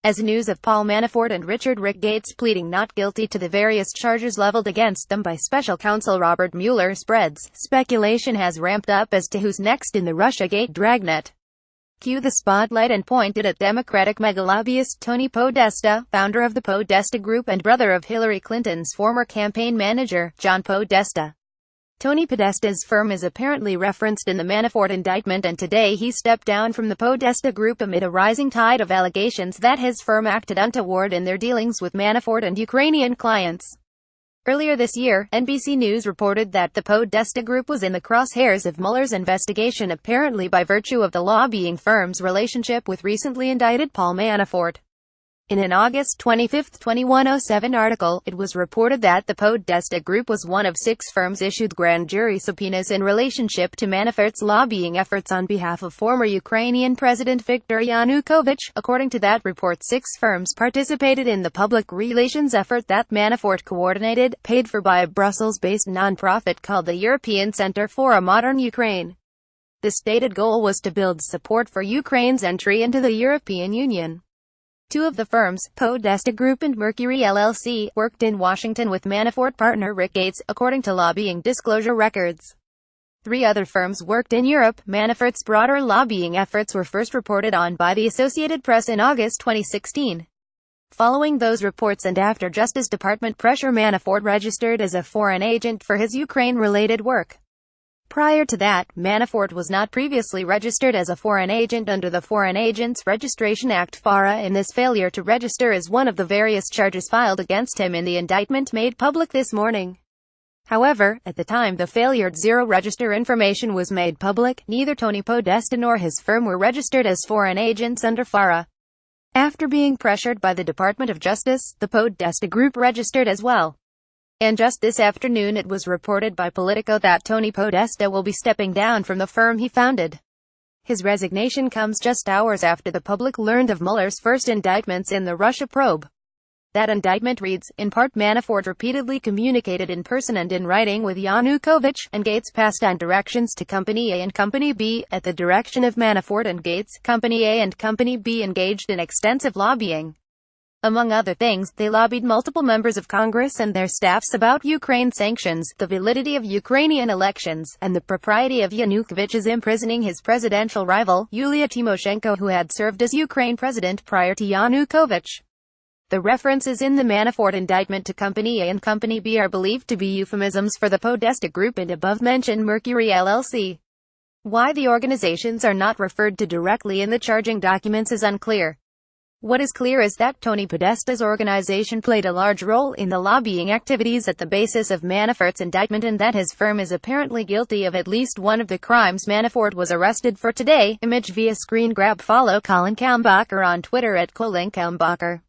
as news of Paul Manafort and Richard "Rick" Gates pleading not guilty to the various charges leveled against them by special counsel Robert Mueller spreads, speculation has ramped up as to who's next in the Russiagate dragnet. Cue the spotlight and pointed at Democratic mega-lobbyist Tony Podesta, founder of the Podesta Group and brother of Hillary Clinton's former campaign manager, John Podesta. Tony Podesta's firm is apparently referenced in the Manafort indictment, and today he stepped down from the Podesta Group amid a rising tide of allegations that his firm acted untoward in their dealings with Manafort and Ukrainian clients. Earlier this year, NBC News reported that the Podesta Group was in the crosshairs of Mueller's investigation, apparently by virtue of the lobbying firm's relationship with recently indicted Paul Manafort. In an August 25, 2107 article, it was reported that the Podesta Group was one of 6 firms issued grand jury subpoenas in relationship to Manafort's lobbying efforts on behalf of former Ukrainian President Viktor Yanukovych. According to that report, 6 firms participated in the public relations effort that Manafort coordinated, paid for by a Brussels-based non-profit called the European Center for a Modern Ukraine. The stated goal was to build support for Ukraine's entry into the European Union. 2 of the firms, Podesta Group and Mercury LLC, worked in Washington with Manafort partner Rick Gates, according to lobbying disclosure records. 3 other firms worked in Europe. Manafort's broader lobbying efforts were first reported on by the Associated Press in August 2016. Following those reports and after Justice Department pressure, Manafort registered as a foreign agent for his Ukraine-related work. Prior to that, Manafort was not previously registered as a foreign agent under the Foreign Agents Registration Act (FARA), and this failure to register is one of the various charges filed against him in the indictment made public this morning. However, at the time the failure to register information was made public, neither Tony Podesta nor his firm were registered as foreign agents under FARA. After being pressured by the Department of Justice, the Podesta Group registered as well. And just this afternoon it was reported by Politico that Tony Podesta will be stepping down from the firm he founded. His resignation comes just hours after the public learned of Mueller's first indictments in the Russia probe. That indictment reads, in part, Manafort repeatedly communicated in person and in writing with Yanukovych, and Gates passed on directions to Company A and Company B. At the direction of Manafort and Gates, Company A and Company B engaged in extensive lobbying. Among other things, they lobbied multiple members of Congress and their staffs about Ukraine sanctions, the validity of Ukrainian elections, and the propriety of Yanukovych's imprisoning his presidential rival, Yulia Tymoshenko, who had served as Ukraine president prior to Yanukovych. The references in the Manafort indictment to Company A and Company B are believed to be euphemisms for the Podesta Group and above-mentioned Mercury LLC. Why the organizations are not referred to directly in the charging documents is unclear. What is clear is that Tony Podesta's organization played a large role in the lobbying activities at the basis of Manafort's indictment, and that his firm is apparently guilty of at least one of the crimes Manafort was arrested for today. Image via screen grab. Follow Colin Kalmbacher on Twitter at @ColinKalmbacher.